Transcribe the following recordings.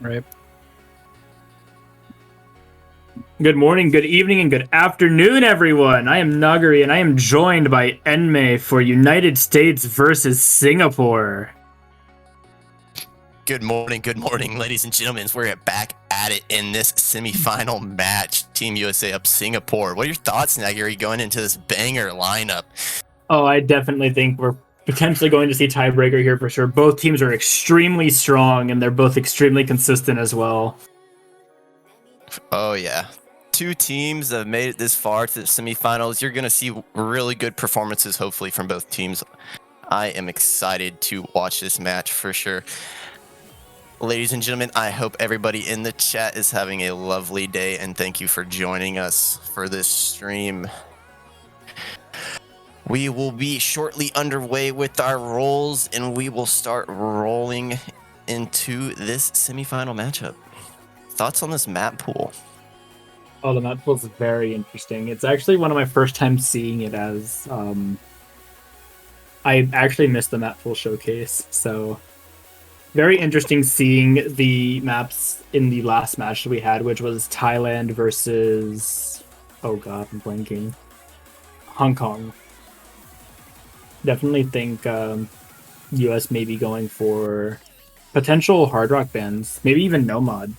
Right. Good morning, good evening, and good afternoon, everyone. I am Nagari, and I am joined by Enmei for United States versus Singapore. Good morning, ladies and gentlemen. We're back at it in this semifinal match. Team USA up Singapore. What are your thoughts, Nagari, going into this banger lineup? Oh, I definitely think we're potentially going to see tiebreaker here for sure. Both teams are extremely strong, and they're both extremely consistent as well. Oh, yeah. Two teams that have made it this far to the semifinals. You're going to see really good performances, hopefully, from both teams. I am excited to watch this match for sure. Ladies and gentlemen, I hope everybody in the chat is having a lovely day, and thank you for joining us for this stream. We will be shortly underway with our rolls, and we will start rolling into this semifinal matchup. Thoughts on this map pool? Oh, the map pool is very interesting. It's actually one of my first times seeing it as I actually missed the map pool showcase, so very interesting seeing the maps in the last match that we had, which was Thailand versus oh god, I'm blanking. Hong Kong. Definitely think US may be going for potential hard rock bans, maybe even no mod.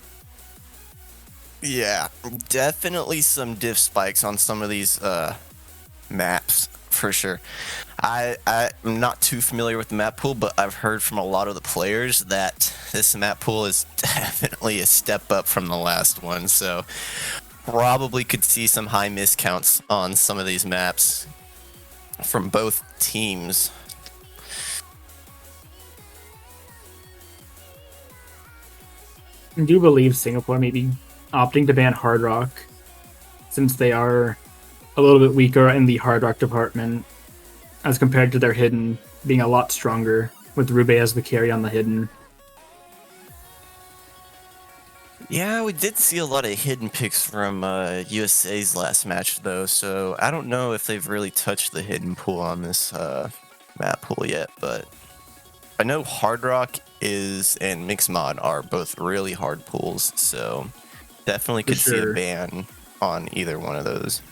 Yeah, definitely some diff spikes on some of these maps for sure. I'm not too familiar with the map pool, but I've heard from a lot of the players that this map pool is definitely a step up from the last one. So probably could see some high miscounts on some of these maps from both teams. I do believe Singapore may be opting to ban hard rock since they are a little bit weaker in the hard rock department as compared to their hidden being a lot stronger with Rube as the carry on the hidden. Yeah, we did see a lot of hidden picks from USA's last match, though, so I don't know if they've really touched the hidden pool on this map pool yet, but I know Hard Rock is and Mixed Mod are both really hard pools, so definitely For could see a sure. ban on either one of those.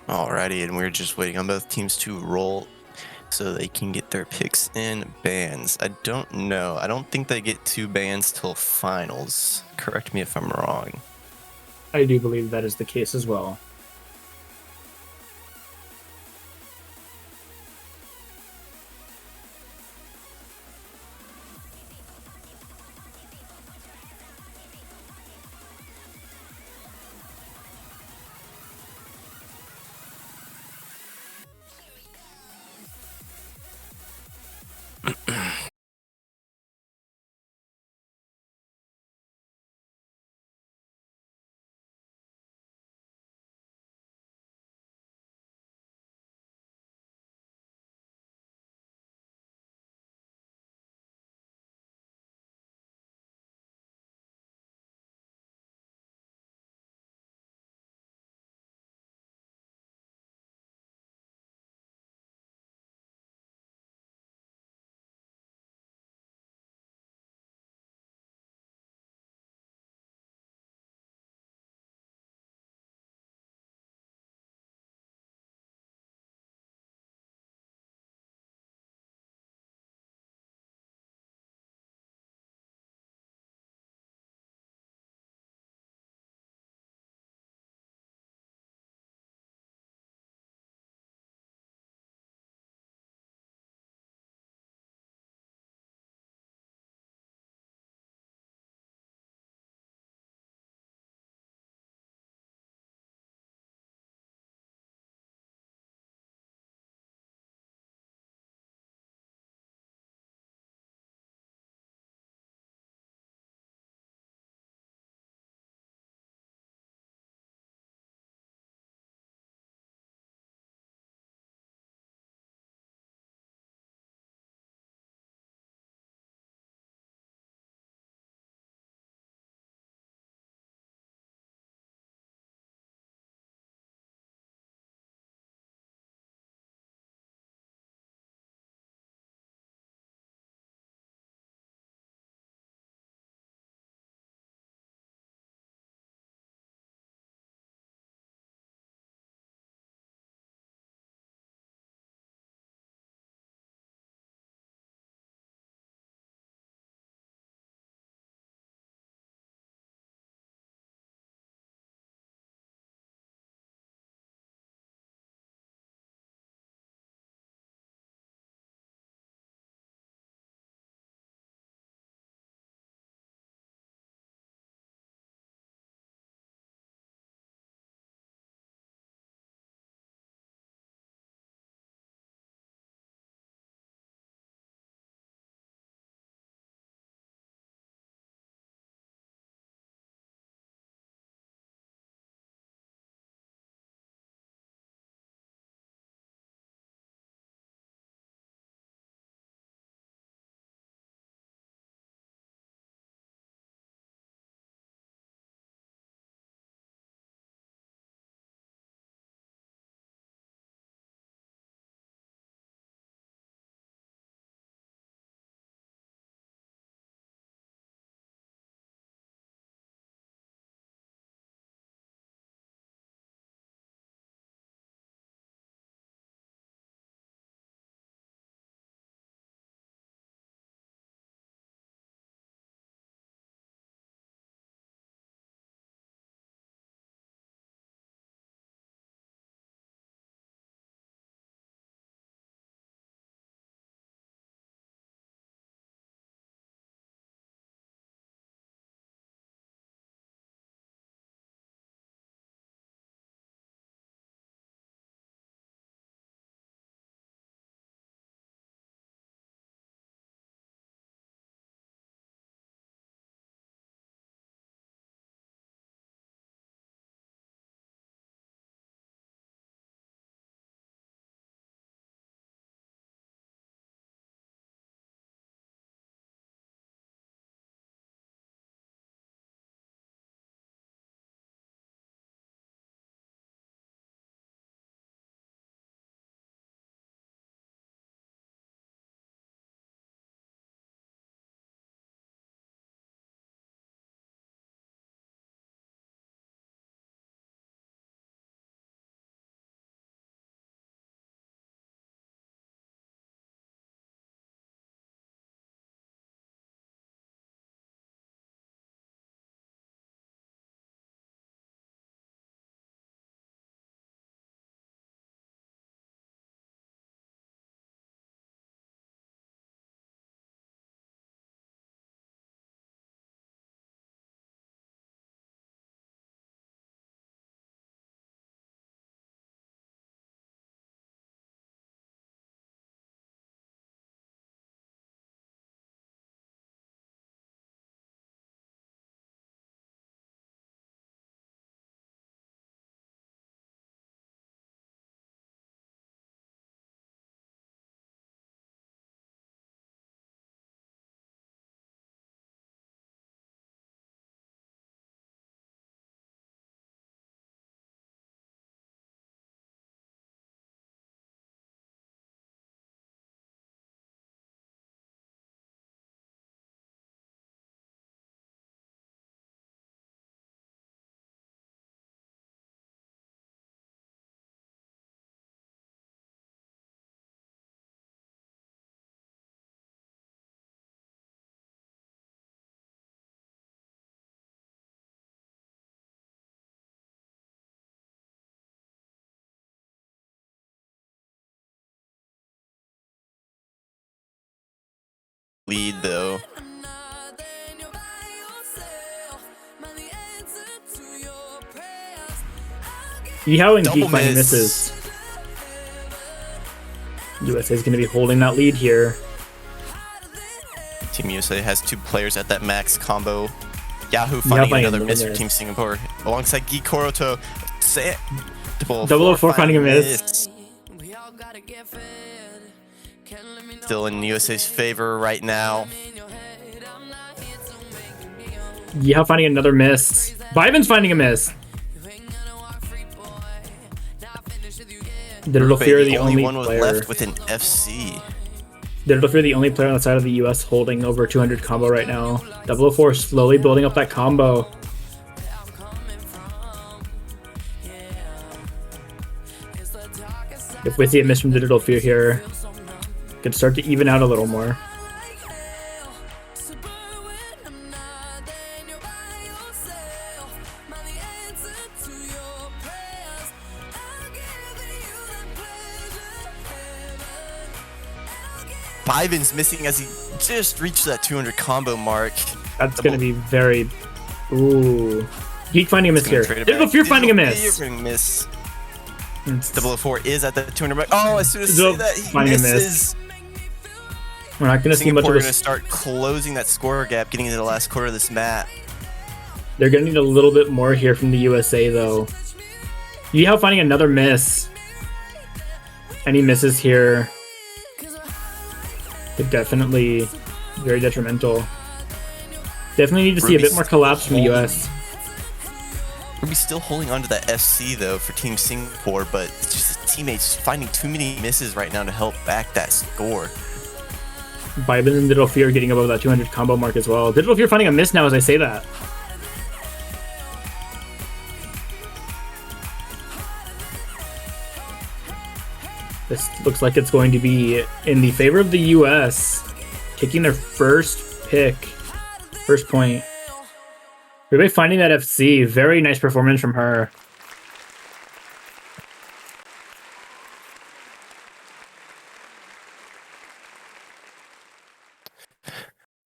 Alrighty, and we're just waiting on both teams to roll so they can get their picks in. Bans. I don't know. I don't think they get 2 bans till finals. Correct me if I'm wrong. I do believe that is the case as well. lead though. Yihao and Geek Double finding miss. misses. USA is going to be holding that lead here. Team USA has 2 players at that max combo. Yahoo finding another miss for Team Singapore alongside Geek Koroto. Double 04 finding a miss. Still in USA's favor right now. Yihao finding another miss. Vyvan's finding a miss. Digital Fear, the only one player left with an FC. Digital Fear, the only player on the side of the US holding over 200 combo right now. 004 slowly building up that combo. If we see a miss from Digital Fear here, could start to even out a little more. Vyvan's missing as he just reached that 200 combo mark. That's going to be very... Ooh. Geek finding a miss here. Digital Fear finding a miss. 004 is at the 200 mark. Oh, as soon as I say that, he misses. We're not going to see much of this. Going to start closing that score gap, getting into the last quarter of this map. They're going to need a little bit more here from the USA, though. Yihao finding another miss. And he misses here. But definitely very detrimental. Definitely need to see a bit more collapse from the US. Ruby's still holding on to that FC though for Team Singapore, but it's just his teammates finding too many misses right now to help back that score. Vyvan and Digital Fear getting above that 200 combo mark as well. Digital Fear finding a miss now as I say that. This looks like it's going to be in the favor of the US, taking their first pick, first point. Everybody finding that FC. Very nice performance from her.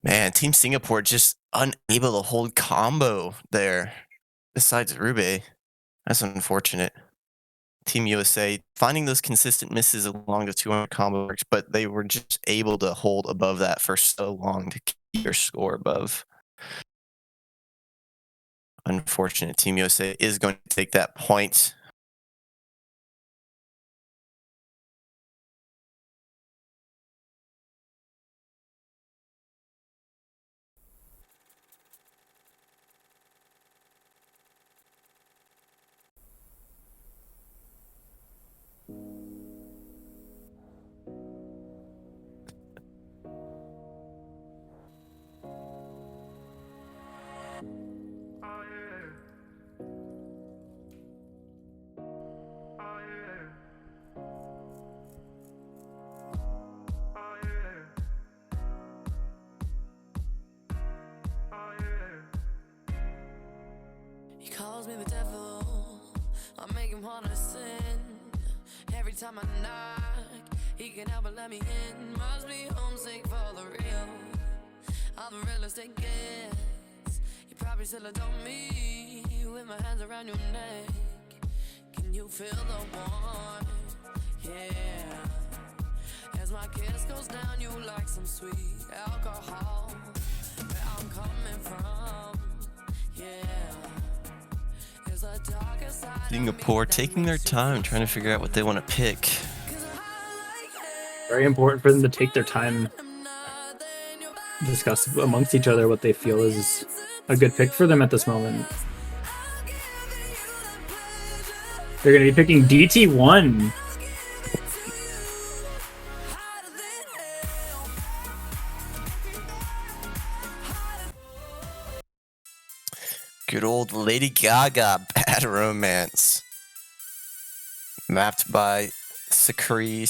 Man, Team Singapore just unable to hold combo there. Besides Rube, that's unfortunate. Team USA finding those consistent misses along the 200 combo marks, but they were just able to hold above that for so long to keep their score above. Unfortunate. Team USA is going to take that point. He calls me the devil, I make him wanna sin. Every time I knock, he can help but let me in. Must be homesick for the real, all the real estate gets. You probably still adore me, with my hands around your neck. Can you feel the warmth? Yeah. As my kiss goes down, you like some sweet alcohol. Where I'm coming from, yeah. Singapore taking their time, trying to figure out what they want to pick. Very important for them to take their time, discuss amongst each other what they feel is a good pick for them at this moment. They're going to be picking DT1. Good old Lady Gaga, Bad Romance. Mapped by Sekre,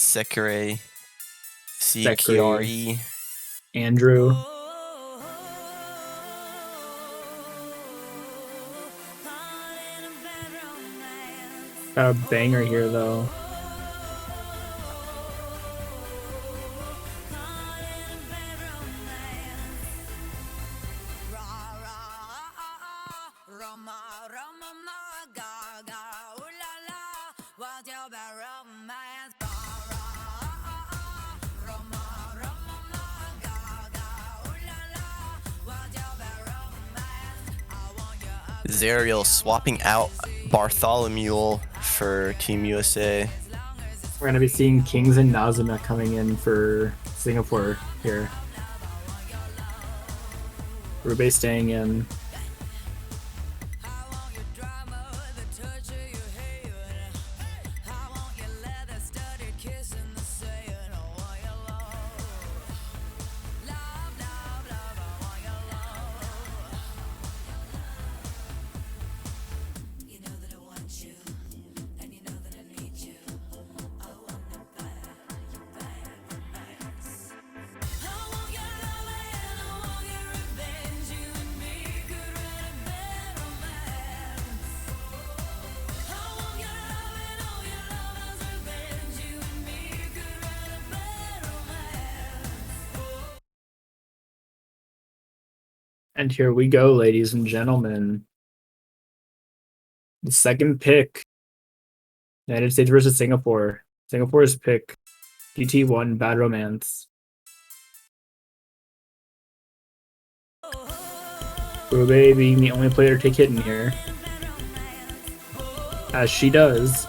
CKRE. Andrew. Got a banger here, though. Zariel swapping out Bartholomew for Team USA. We're going to be seeing Kings and Nazuna coming in for Singapore here. Rube staying in. And here we go, ladies and gentlemen. The second pick. United States versus Singapore. Singapore's pick. GT1 Bad Romance. Rube being the only player to take hit in here. As she does.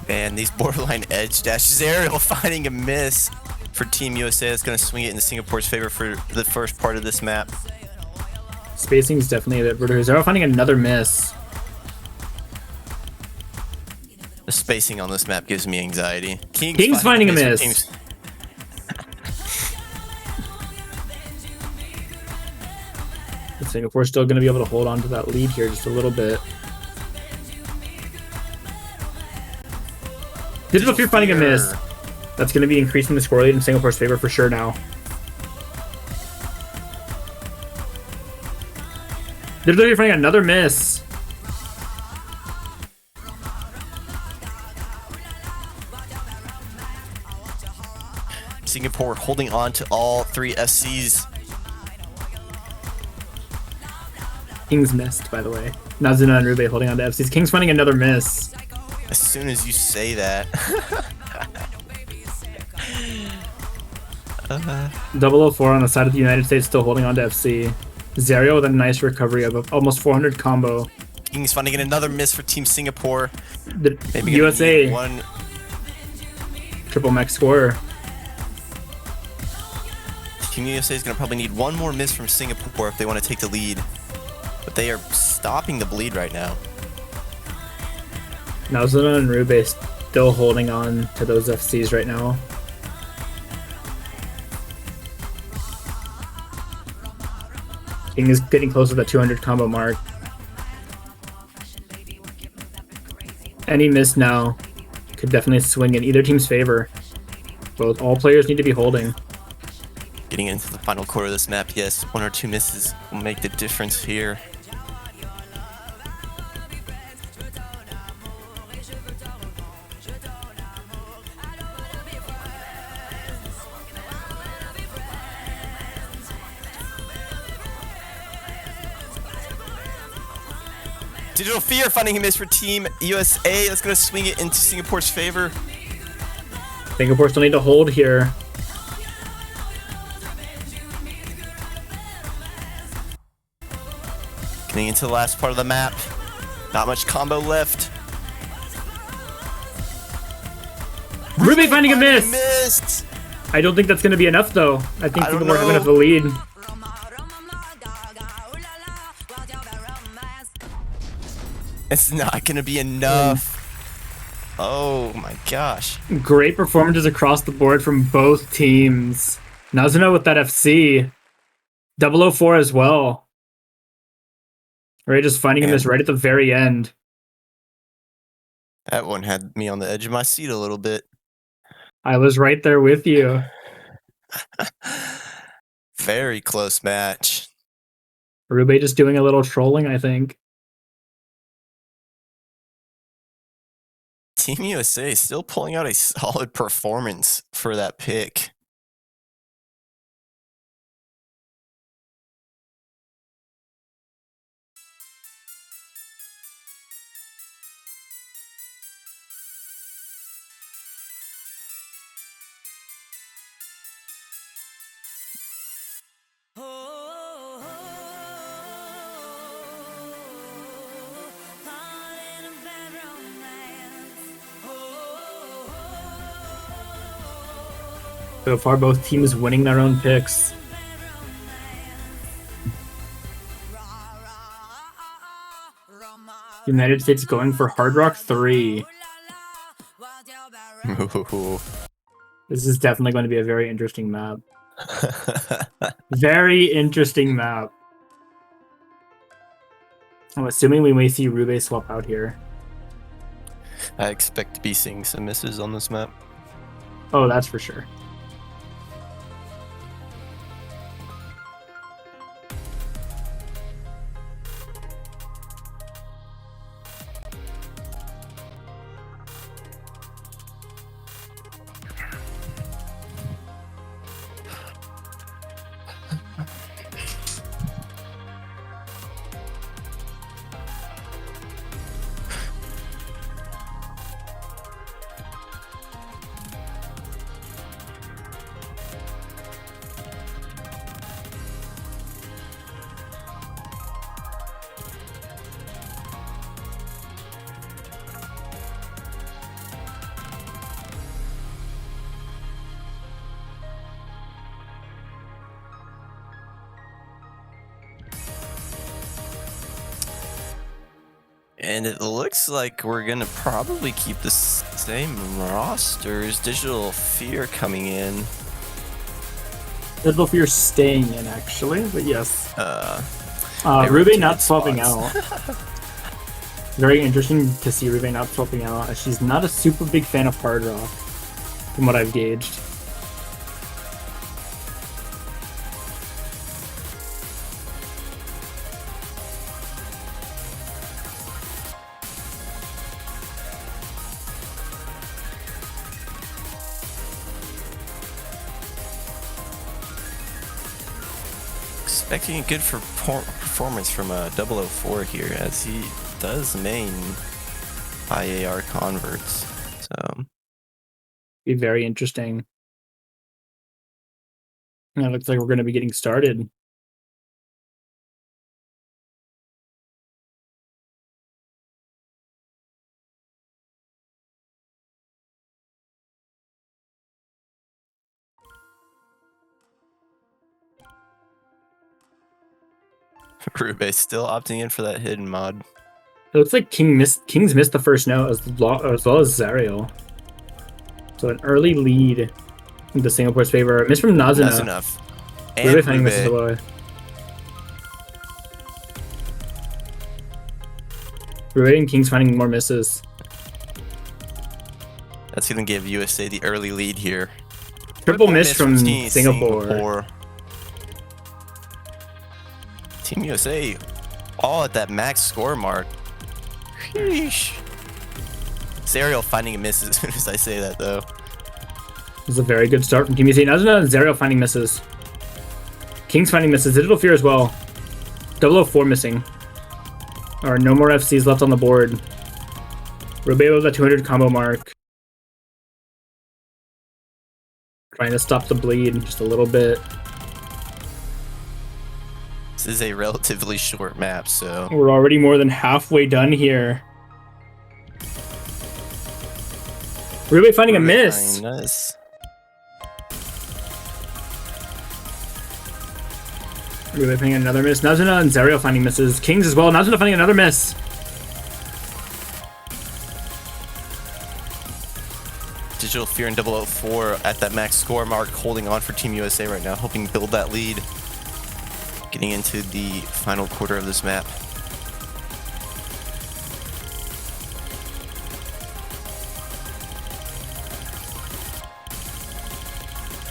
Man, these borderline edge dashes. Ariel finding a miss for Team USA. That's going to swing it into Singapore's favor for the first part of this map. Spacing is definitely a bit brutal. Zero finding another miss. The spacing on this map gives me anxiety. King's finding a miss. Singapore's still going to be able to hold on to that lead here just a little bit. Digital Fear finding a miss. That's going to be increasing the score lead in Singapore's favor for sure now. Digital Fear finding another miss. Singapore holding on to all three SCs. Kings missed, by the way. Nazuna and Rube holding on to FCs. Kings finding another miss. As soon as you say that. 004 on the side of the United States still holding on to FC. Zario with a nice recovery of almost 400 combo. Kings finding another miss for Team Singapore. The Maybe USA one triple max score. Team USA is going to probably need one more miss from Singapore if they want to take the lead. But they are stopping the bleed right now. Nazuna and Rube still holding on to those FCs right now. King is getting close to the 200 combo mark. Any miss now could definitely swing in either team's favor. Both all players need to be holding. Getting into the final quarter of this map, yes, one or two misses will make the difference here. Digital Fear finding a miss for Team USA. That's going to swing it into Singapore's favor. Singapore still need to hold here. Getting into the last part of the map. Not much combo left. Rube finding a miss! Missed. I don't think that's going to be enough, though. I think I don't Singapore have know. enough of the lead. It's not going to be enough. Oh my gosh. Great performances across the board from both teams. Nazuna with that FC. 004 as well. Right, just finding him this right at the very end. That one had me on the edge of my seat a little bit. I was right there with you. Very close match. Rube just doing a little trolling, I think. Team USA still pulling out a solid performance for that pick. So far, both teams winning their own picks. United States going for Hard Rock 3. This is definitely going to be a very interesting map. Very interesting map. I'm assuming we may see Rube swap out here. I expect to be seeing some misses on this map. Oh, that's for sure. And it looks like we're going to probably keep the same rosters. Digital Fear coming in. Digital Fear staying in, actually, but yes. They Rube rotated not swapping spots. out. Very interesting to see Rube not swapping out, as she's not a super big fan of Hard Rock, from what I've gauged. Expecting a good performance from 004 here, as he does main IAR converts. So Be very interesting. And it looks like we're going to be getting started. Rube still opting in for that hidden mod. It looks like King's missed the first note as well as Zariel. So an early lead in the Singapore's favor. Miss from Nazuna. That's enough. And Rube finding misses away. Rube and King's finding more misses. That's going to give USA the early lead here. Triple miss from Singapore. Team USA all at that max score mark. Sheesh. Zariel finding a miss as soon as I say that, though. This is a very good start from Team USA. Nazuna and Zariel finding misses. King's finding misses. Digital Fear as well. 004 missing. Or no more FCs left on the board. Rube with that 200 combo mark. Trying to stop the bleed just a little bit. This is a relatively short map, so We're already more than halfway done here. Rube finding a miss. Nice. Rube finding another miss. Nazuna and Zariel finding misses. Kings as well. Nazuna finding another miss. Digital Fear and 004 at that max score mark, holding on for Team USA right now, hoping to build that lead. Getting into the final quarter of this map.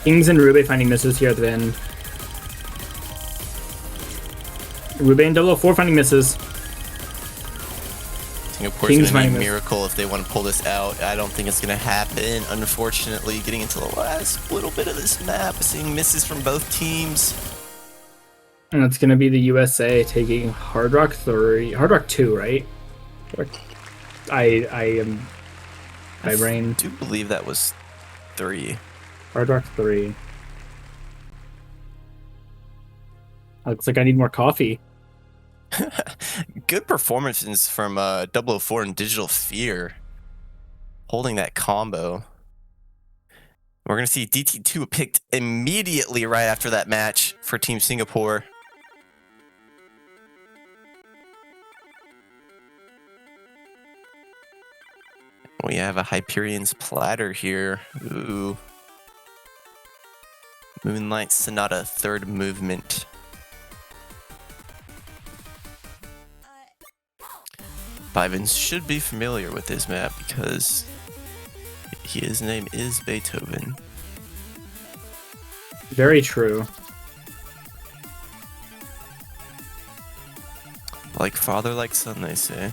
Kings and Rube finding misses here at the end. Rube and 004 finding misses. Singapore's Kings going to need finding a miss. miracle if they want to pull this out. I don't think it's going to happen. Unfortunately, getting into the last little bit of this map, seeing misses from both teams. And that's going to be the USA taking Hard Rock 3. Hard Rock 2, right? I am... My brain. I do believe that was 3. Hard Rock 3. Looks like I need more coffee. Good performances from 004 and Digital Fear. Holding that combo. We're going to see DT2 picked immediately right after that match for Team Singapore. We have a Hyperion's Platter here. Ooh. Moonlight Sonata, third movement. Bivens should be familiar with this map because his name is Beethoven. Very true. Like father, like son, they say.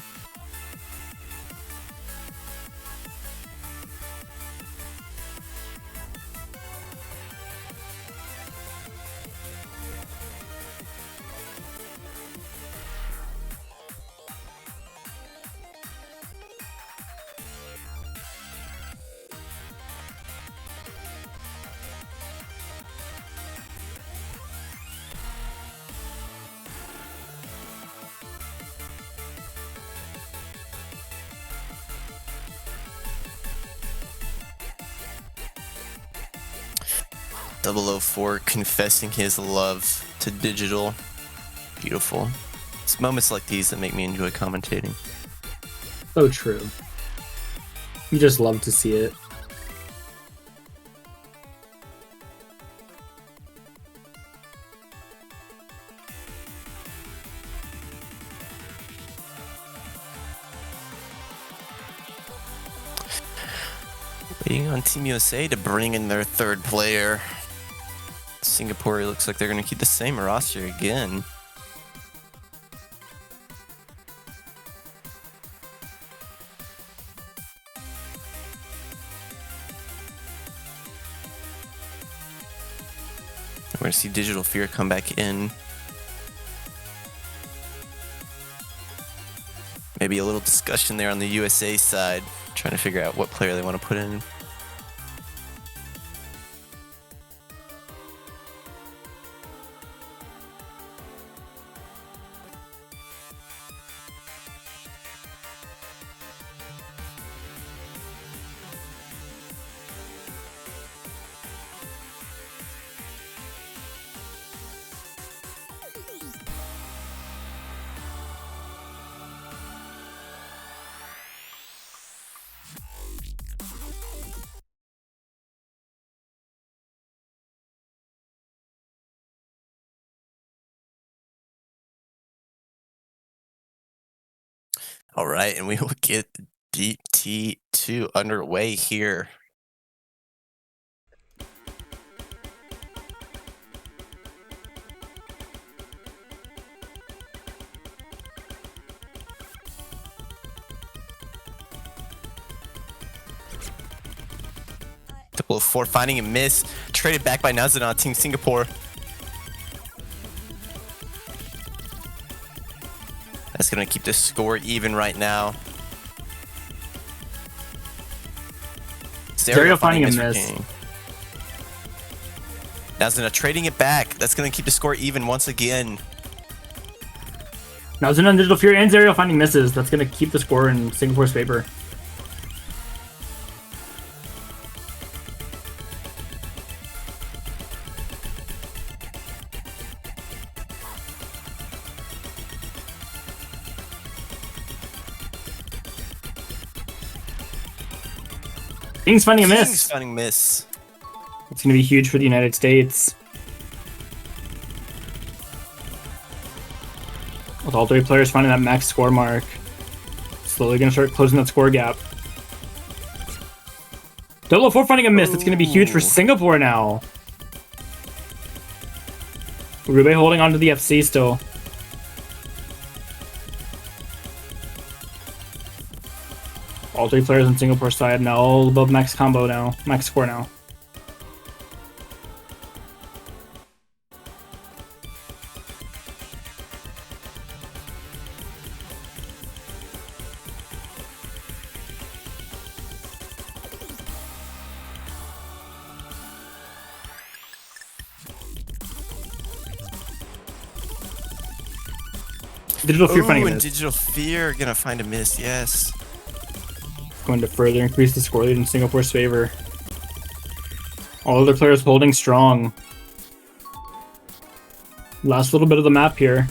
.004 confessing his love to digital. Beautiful. It's moments like these that make me enjoy commentating. So true. You just love to see it. Waiting on Team USA to bring in their third player. Singapore looks like they're going to keep the same roster again. We're going to see Digital Fear come back in. Maybe a little discussion there on the USA side, trying to figure out what player they want to put in. All right, and we will get DT2 underway here. Double 04 finding a miss, traded back by Nazana, Team Singapore. That's going to keep the score even right now. Stereo finding a miss. Nazana trading it back. That's going to keep the score even once again. Now Xenon Digital Fury and Zerial finding misses. That's going to keep the score in Singapore's favor. Kings finding a miss. Kings finding miss. It's going to be huge for the United States. With all three players finding that max score mark. Slowly going to start closing that score gap. 004 finding a miss. It's going to be huge for Singapore now. Rube holding on to the FC still. All three players on Singapore side now, all above max combo now, max score now. Digital Fear finding a and miss. Digital Fear gonna find a miss, yes. Going to further increase the score lead in Singapore's favor. All other players holding strong. Last little bit of the map here.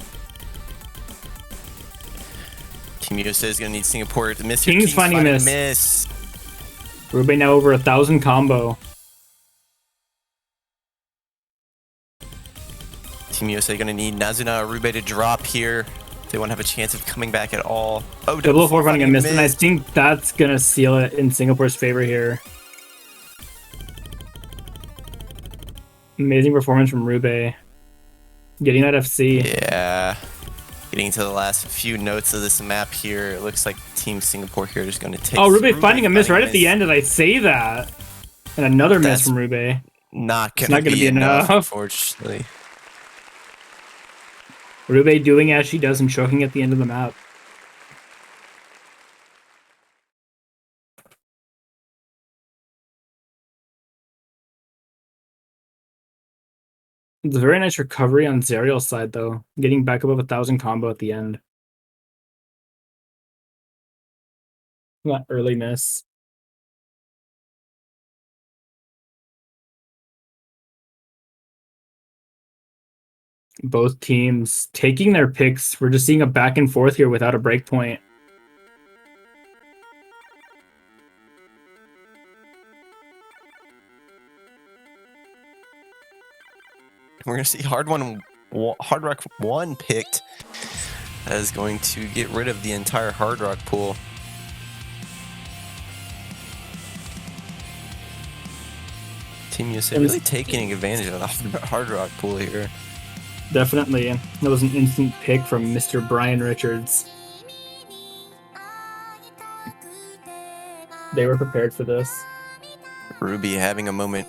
Team USA is gonna need Singapore to miss. King's finding a miss. Rube now over 1,000 combo. Team USA gonna need Nazuna or Rube to drop here. They won't have a chance of coming back at all. Oh, 004 finding a miss, and I think that's gonna seal it in Singapore's favor here. Amazing performance from Rube. Getting that FC. Yeah. Getting to the last few notes of this map here, it looks like Team Singapore here is going to take. Oh, Rube finding a miss right at the end. Did I say that? And another miss from Rube. Not going to be enough, unfortunately. Rube doing as she does and choking at the end of the map. It's a very nice recovery on Zerial's side, though. Getting back above 1,000 combo at the end. That early miss. Both teams taking their picks. We're just seeing a back and forth here without a break point. We're going to see Hard Rock 1 picked. That is going to get rid of the entire Hard Rock pool. Team USA really taking advantage of the Hard Rock pool here. Definitely. That was an instant pick from Mr. Brian Richards. They were prepared for this. Ruby having a moment.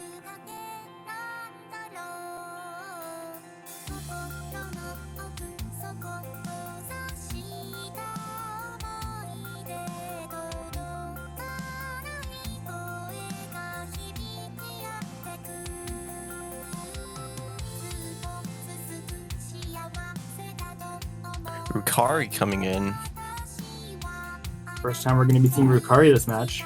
Rukari coming in. First time we're going to be seeing Rukari this match.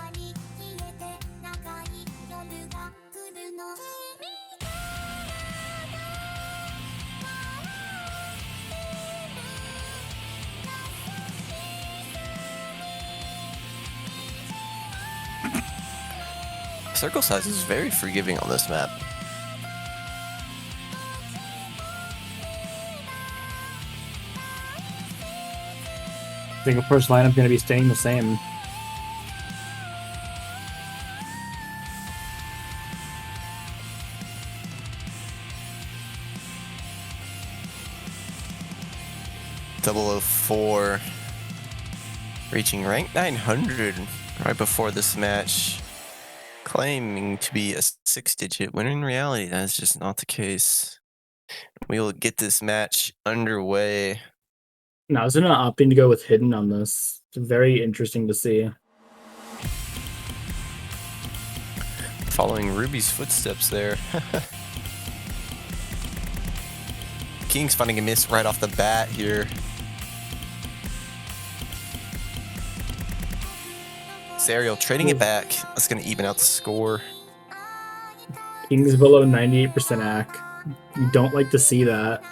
Circle size is very forgiving on this map. Singapore's lineup going to be staying the same. .004 reaching rank 900 right before this match, claiming to be a 6-digit, when in reality that's just not the case. We will get this match underway. No, isn't it opting to go with Hidden on this? It's very interesting to see. Following Ruby's footsteps there. King's finding a miss right off the bat here. Zerial trading it back. That's going to even out the score. King's below 98% AC. You don't like to see that.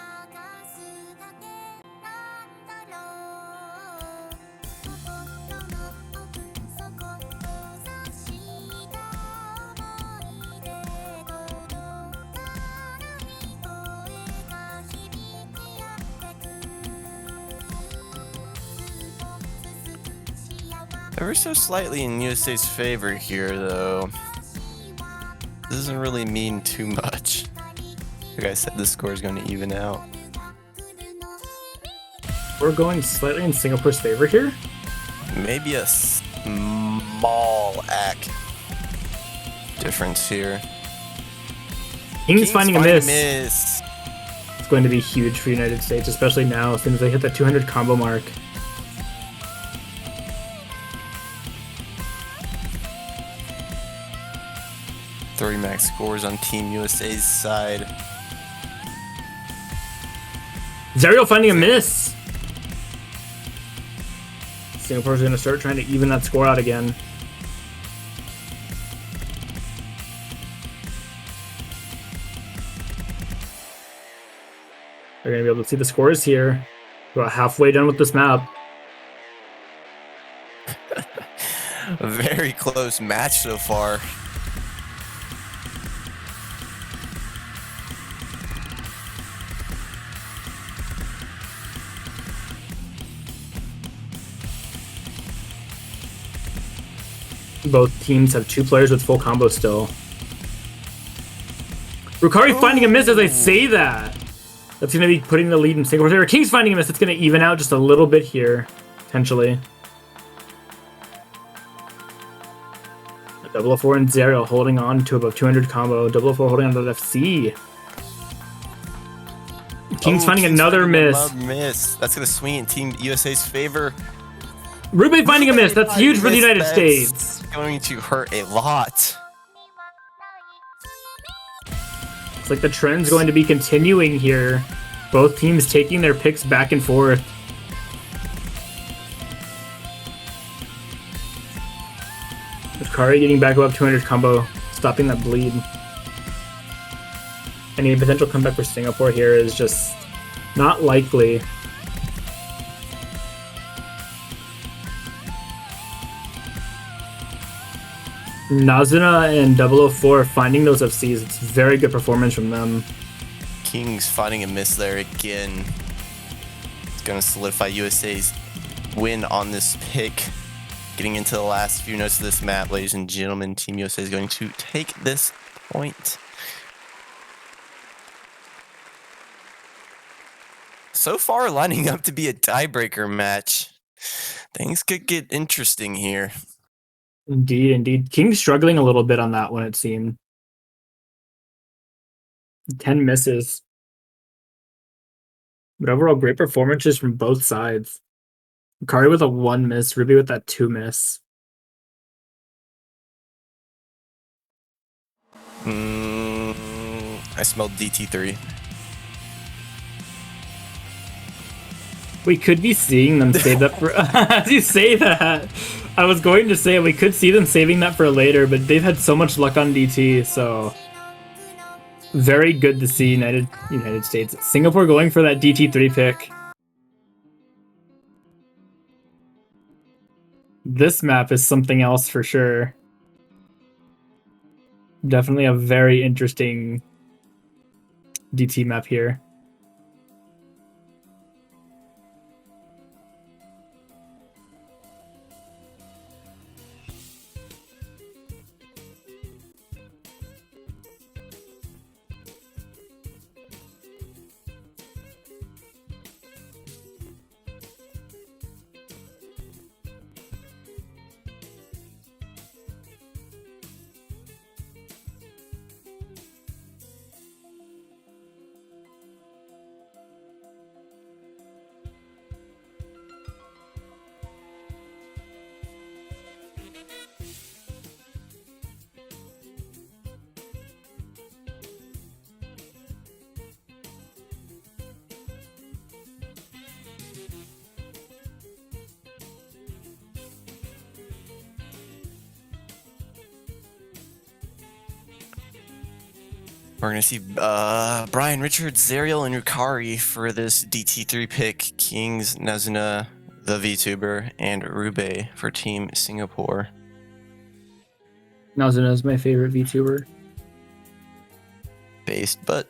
Ever so slightly in USA's favor here, though. Doesn't really mean too much. Like I said, the score is going to even out. We're going slightly in Singapore's favor here. Maybe a small act difference here. King's finding a miss. miss. It's going to be huge for United States, especially now as soon as they hit that 200 combo mark. Three max scores on Team USA's side. Zariel finding a miss. Singapore's going to start trying to even that score out again. They're going to be able to see the scores here. We're about halfway done with this map. A very close match so far. Both teams have 2 players with full combos still. Rukari finding a miss as I say that. That's going to be putting the lead in Singapore's favor. King's finding a miss. It's going to even out just a little bit here, potentially. 004 and Zero holding on to above 200 combo. 004 holding on to that FC. King's finding another miss. That's going to swing in Team USA's favor. Rube finding a miss. That's huge for the United States. Going to hurt a lot. It's like the trend's going to be continuing here. Both teams taking their picks back and forth. Kari getting back above 200 combo, stopping that bleed. Any potential comeback for Singapore here is just not likely. Nazuna and 004 finding those FCs. It's very good performance from them. King's finding a miss there again. It's going to solidify USA's win on this pick. Getting into the last few notes of this map, ladies and gentlemen, Team USA is going to take this point. So far, lining up to be a tiebreaker match. Things could get interesting here. Indeed, indeed. King's struggling a little bit on that one, it seemed. 10 misses. But overall, great performances from both sides. Kari with a 1 miss, Ruby with that 2 miss. I smelled DT3. We could be seeing them save that for... As you say that, I was going to say we could see them saving that for later, but they've had so much luck on DT, so... Very good to see United States. Singapore going for that DT3 pick. This map is something else for sure. Definitely a very interesting DT map here. We're going to see Brian Richards, Zariel, and Rukari for this DT3 pick. Kings, Nazuna, the VTuber, and Rube for Team Singapore. Nazuna is my favorite VTuber. Based, but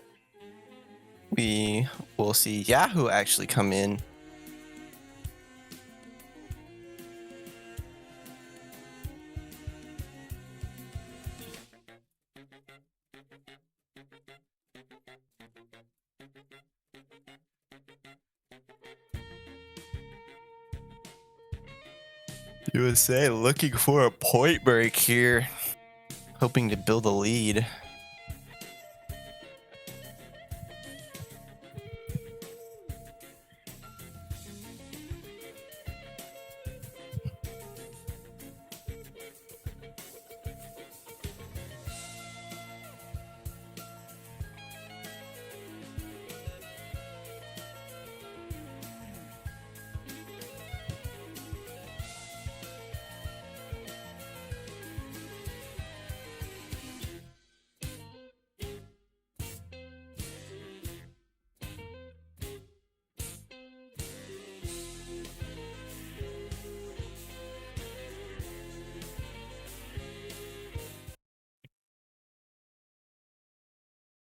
we will see Yahoo actually come in. USA looking for a point break here, hoping to build a lead.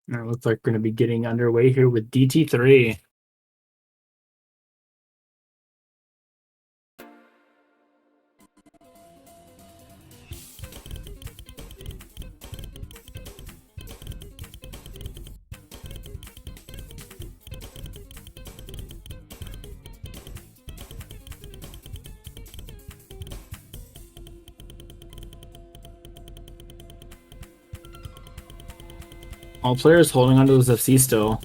It looks like we're going to be getting underway here with DT3. All players holding onto those FC still.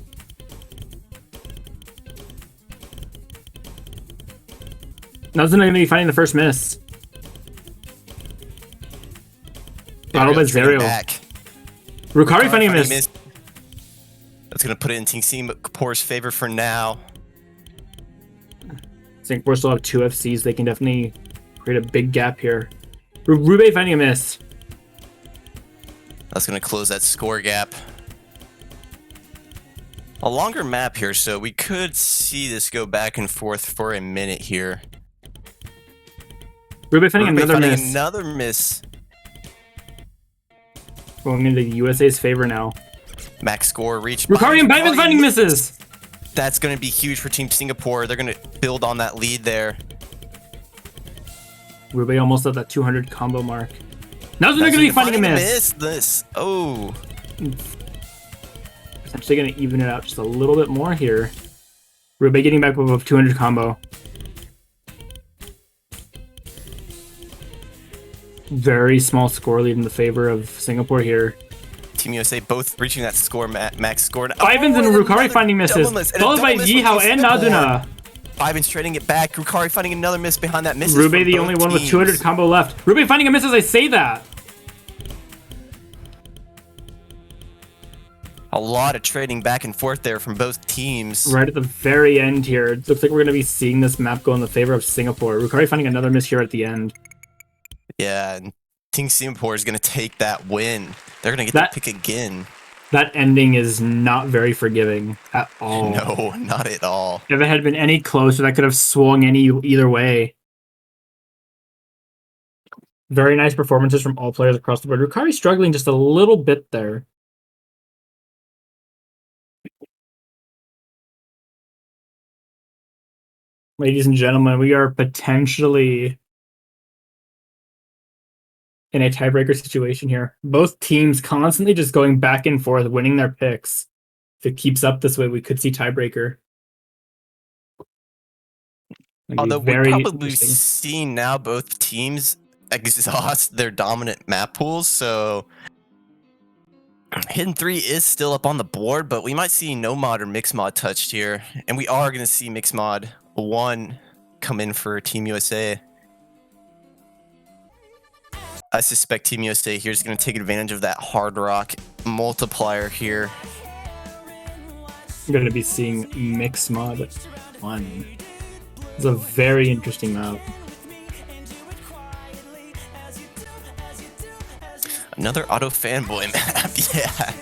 Nothing going to be finding the first miss. Battle by Zero. Rukari finding a miss. That's going to put it in Team Singapore's favor for now. Singapore still have 2 FCs. They can definitely create a big gap here. Rube finding a miss. That's going to close that score gap. A longer map here, so we could see this go back and forth for a minute here. Rube finding another miss. Going into the USA's favor now. Max score reached. Rukari and Baivan finding misses. That's going to be huge for Team Singapore. They're going to build on that lead there. Rube almost at that 200 combo mark. Now they're going to be finding a miss. Oh. It's actually going to even it out just a little bit more here. Rube getting back above 200 combo. Very small score lead in the favor of Singapore here. Team USA both reaching that score, max score. Bivens and Rukari finding misses, followed by Yihao and Naduna. Bivens trading it back. Rukari finding another miss behind that miss. Rube the only one with 200 combo left. Rube finding a miss as I say that. A lot of trading back and forth there from both teams. Right at the very end here. It looks like we're going to be seeing this map go in the favor of Singapore. Rukari finding another miss here at the end. Yeah, and Team Singapore is going to take that win. They're going to get that pick again. That ending is not very forgiving at all. No, not at all. If it had been any closer, that could have swung either way. Very nice performances from all players across the board. Rukari struggling just a little bit there. Ladies and gentlemen, we are potentially in a tiebreaker situation here. Both teams constantly just going back and forth, winning their picks. If it keeps up this way, we could see tiebreaker. Although we're probably seeing now both teams exhaust their dominant map pools, so Hidden 3 is still up on the board, but we might see no mod or mix mod touched here, and we are going to see mix mod 1 come in for Team USA. I suspect Team USA here is going to take advantage of that hard rock multiplier here. I'm going to be seeing mix mod 1. It's a very interesting map. Another auto fanboy map, yeah.